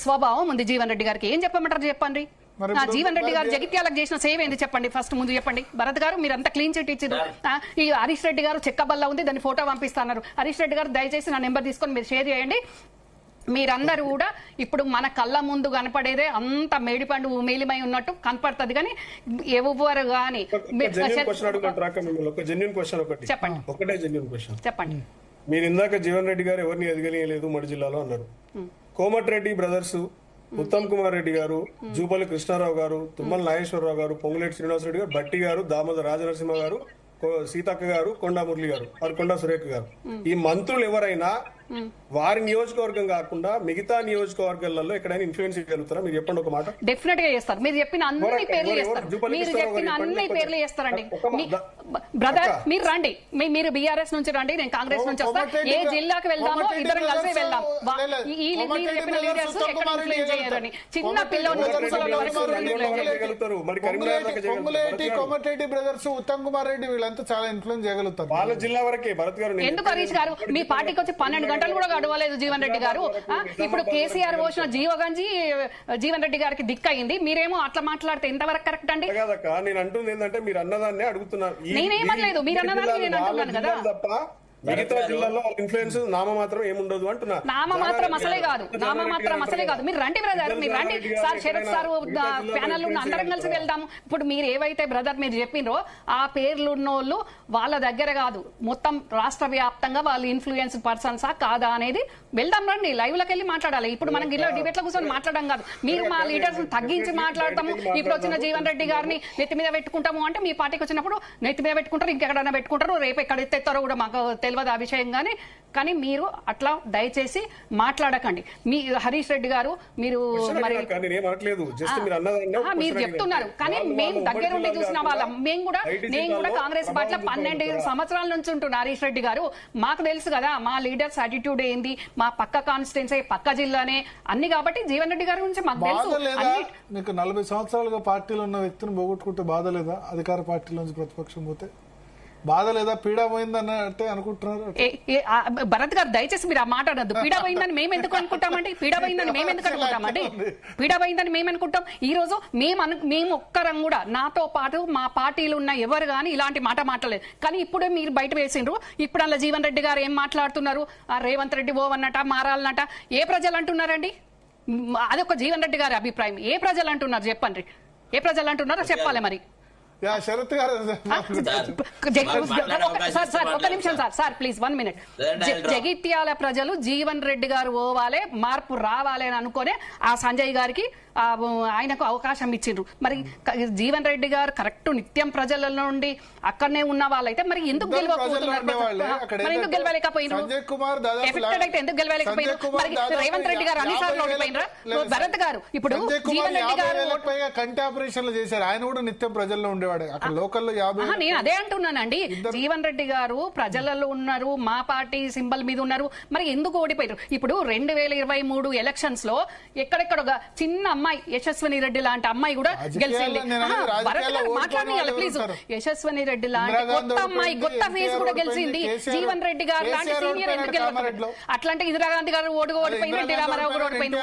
స్వభావం ఉంది జీవన్ రెడ్డి గారికి. ఏం చెప్పమంటారు చెప్పండి. జీవన్ రెడ్డి గారు జగిత్యాలకు చేసిన సేవ ఏంది చెప్పండి. ఫస్ట్ ముందు చెప్పండి. భరత్ గారు మీరు అంతా క్లీన్ చిట్ ఇచ్చారు. ఈ హరీష్ రెడ్డి గారు చెక్కబల్ల ఉంది, దాన్ని ఫోటో పంపిస్తున్నారు. హరీష్ రెడ్డి గారు దయచేసి నా నెంబర్ తీసుకొని మీరు షేర్ చేయండి. మీరందరూ కూడా ఇప్పుడు మన కళ్ళ ముందు కనపడేదే అంత మేడిపండు మేలిమై ఉన్నట్టు కనపడుతుంది. కానీ ఎవరు కానీ చెప్పండి. మీరు ఇందాక జీవన్ రెడ్డి గారు ఎవరిని ఎదగలేదు మడి జిల్లాలో అన్నారు. కోమటిరెడ్డి బ్రదర్స్, ఉత్తమ్ కుమార్ రెడ్డి గారు, జూపల్లి కృష్ణారావు గారు, తుమ్మల నాగేశ్వరరావు గారు, పొంగులేటి శ్రీనివాసరెడ్డి గారు, భట్టి గారు, దామోదర రాజనరసింహ గారు, సీతక్క గారు, కొండా మురళి గారు, కొండా సురేఖ గారు, ఈ మంత్రులు ఎవరైనా వారి నియోజకవర్గం కాకుండా మిగతా నియోజకవర్గాలలో ఎక్కడైనా ఇన్ఫ్లుయెన్స్ చేయగలుగుతారా? మీరు చెప్పండి ఒక మాట. డెఫినెట్ గా చేస్తారు. మీరు చెప్పిన అన్ని పేర్లు చేస్తారు. మీరు చెప్పిన అన్ని పేర్లు చేస్తారండి. బ్రదర్ మీరు రండి, మీరు బీఆర్ఎస్ నుంచి రండి, నేను కాంగ్రెస్ నుంచి వస్తా. ఏ జిల్లాకు వెళ్దామో ఇద్దరం కలిసి వెళ్దాం. మీరు చెప్పిన లీడర్స్ ఎక్కడ ఇన్ఫ్లుయెన్స్ చేయరని చిన్న పిల్లలు కోమటిరెడ్డి బ్రదర్స్, ఉత్తమ్ కుమార్ రెడ్డి వీళ్ళంతా చాలా ఇన్ఫ్లుయెన్స్ చేయగలుగుతారు. వాళ్ళ జిల్లా వరకే. భరత్ గారు ఎందుకు హరీష్ గారు మీ పార్టీకి వచ్చి 12 గంటలు కూడా గడవలేదు జీవన్ రెడ్డి గారు. ఇప్పుడు కేసీఆర్ పోసిన జీవగంజి జీవన్ రెడ్డి గారికి దిక్కయింది. మీరేమో అట్లా మాట్లాడితే ఎంతవరకు కరెక్ట్ అండి? నేను అంటుంది ఏంటంటే మీరు అన్నదాన్ని అడుగుతున్నారు. నేనేమనలేదు, మీరు అన్నదాన్ని నేను అంటున్నాను కదా. మిగతా జిల్లాలో ఇన్ఫ్లుయెన్స్ నామమాత్రం ఏముండదు అంటున్నా. నామమాత్రం అసలే కాదు, నామమాత్రం అసలే కాదు. మీరు రండి బ్రదర్, మీరు రండి సార్. శరత్ సార్ ప్యానల్ ఉన్న అందరం కలిసి వెళ్దాము. ఇప్పుడు మీరు ఏవైతే బ్రదర్ మీరు చెప్పినరో ఆ పేర్లు ఉన్నోళ్ళు వాళ్ళ దగ్గర కాదు, మొత్తం రాష్ట్ర వ్యాప్తంగా వాళ్ళు ఇన్ఫ్లుయెన్స్ పర్సన్సా కాదా అనేది వెళ్దాం. రండి, లైవ్ లోకి వెళ్ళి మాట్లాడాలి. ఇప్పుడు మనం ఇలా డిబేట్ లో కూర్చొని మాట్లాడడం కాదు. మీరు మా లీడర్స్ తగ్గించి మాట్లాడతాము. ఇప్పుడు వచ్చిన జీవన్ రెడ్డి గారిని నెత్తి మీద పెట్టుకుంటాము అంటే మీ పార్టీకి వచ్చినప్పుడు నెత్తి మీద పెట్టుకుంటారు, ఇంకెక్కడైనా పెట్టుకుంటారు. రేపు ఎక్కడ ఎత్తేస్తారో కూడా మాకు తెలియదు ఆ విషయం. కానీ మీరు అట్లా దయచేసి మాట్లాడకండి. మీ హరీష్ రెడ్డి గారు మీరు మరి మీరు చెప్తున్నారు, కానీ మేము దగ్గరుండి చూసిన వాళ్ళం. నేను కూడా కాంగ్రెస్ పార్టీలో 12 సంవత్సరాల నుంచి ఉంటున్నా. హరీష్ రెడ్డి గారు మాకు తెలుసు కదా మా లీడర్స్ అటిట్యూడ్ ఏంది, మా పక్క కాన్స్టిట్యున్సీ పక్క జిల్లానే అన్ని. కాబట్టి జీవన్ రెడ్డి గారి గురించి మాకు తెలుసు. మీకు 40 సంవత్సరాలుగా పార్టీలో ఉన్న వ్యక్తిని పోగొట్టుకుంటే బాధ లేదా? అధికార పార్టీలోంచి ప్రతిపక్షం పోతే బాధ లేదా? పీడా పోయిందన్నట్టే అనుకుంటున్నారు. భరత్ గారు దయచేసి మీరు ఆ మాట అనద్దు. పీడా పోయిందని మేము ఎందుకు అనుకుంటామండి? పీడా పోయిందని మేము ఎందుకు అనుకుంటామండి? పీడా పోయిందని మేము అనుకుంటాం. ఈ రోజు మేము ఒక్కరం కూడా, నాతో పాటు మా పార్టీలు ఉన్న ఎవరు కానీ ఇలాంటి మాట మాట్లాడలేదు. కానీ ఇప్పుడే మీరు బయట వేసిండ్రు. ఇప్పుడు అలా జీవన్ రెడ్డి గారు ఏం మాట్లాడుతున్నారు? రేవంత్ రెడ్డి ఓవన్నట మారాలన్నట. ఏ ప్రజలు అంటున్నారండి? అదొక జీవన్ రెడ్డి గారి అభిప్రాయం. ఏ ప్రజలు అంటున్నారు చెప్పండి? ఏ ప్రజలు అంటున్నారో చెప్పాలి మరి. శరత్ గారు ఒక నిమిషం సార్ ప్లీజ్ 1 మినిట్. జగిత్యాల ప్రజలు జీవన్ రెడ్డి గారు పోవాలి, మార్పు రావాలి అని అనుకునే ఆ సంజయ్ గారికి ఆయనకు అవకాశం ఇచ్చిండ్రు. మరి జీవన్ రెడ్డి గారు కరెక్ట్ నిత్యం ప్రజల నుండి అక్కడనే ఉన్న వాళ్ళైతే మరి ఎందుకు గెలవకపోతున్నారు? మరి ఎందుకు గెలవలేకపోయినారు? ఎఫెక్టెడ్ అయితే ఎందుకు గెలవలేకపోయినారు? మరి రేవంత్ రెడ్డి గారు అన్నిసార్లు ఓడిపోయినరా? భరత్ గారు ఇప్పుడు జీవన్ రెడ్డి గారు కంటి ఆపరేషన్లు చేశారు. ఆయన కూడా నిత్యం ప్రజల్లో ఉండేవాడు. అక్కడ లోకల్లో 50. నేను అదే అంటున్నానండి. జీవన్ రెడ్డి గారు ప్రజలలో ఉన్నారు, మా పార్టీ సింబల్ మీద ఉన్నారు. మరి ఎందుకు ఓడిపోయారు? ఇప్పుడు 2023 ఎలక్షన్స్ లో ఎక్కడెక్కడ చిన్న అమ్మాయి యశస్విని రెడ్డి లాంటి అమ్మాయి కూడా గెలిచింది. మాట్లాడాలి ప్లీజ్. యశస్విని రెడ్డి లాంటి కొత్త అమ్మాయి, కొత్త ఫేస్ కూడా గెలిచింది. జీవన్ రెడ్డి గారు లాంటి సీనియర్ ఎందుకు గెలవలేదు? అట్లాంటి ఇందిరాగాంధీ గారు ఓడిపోయింది, ఎన్టీ రామారావు కూడా ఓడిపోయింది.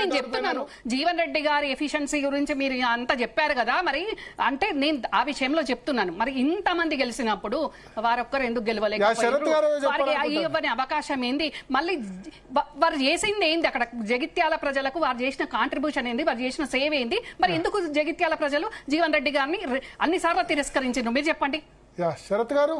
నేను చెప్తున్నాను జీవన్ రెడ్డి గారి ఎఫిషియన్సీ గురించి మీరు అంతా చెప్పారు కదా. మరి అంటే నేను ఆ విషయంలో చెప్తున్నాను. మరి ఇంతమంది గెలిచినప్పుడు వారొక్కరు ఎందుకు గెలవలేకపోయారు? వారికి ఇవ్వని అవకాశం ఏంది? మళ్ళీ వారు చేసింది ఏంది? అక్కడ జగిత్యాల ప్రజలకు వారు చేసిన కాంట్రిబ్యూషన్ ఏంది? వారు చేసిన సేవ ఏంది? మరి ఎందుకు జగిత్యాల ప్రజలు జీవన్ రెడ్డి గారిని అన్నిసార్లు తిరస్కరించారు? మీరు చెప్పండి. శరత్ గారు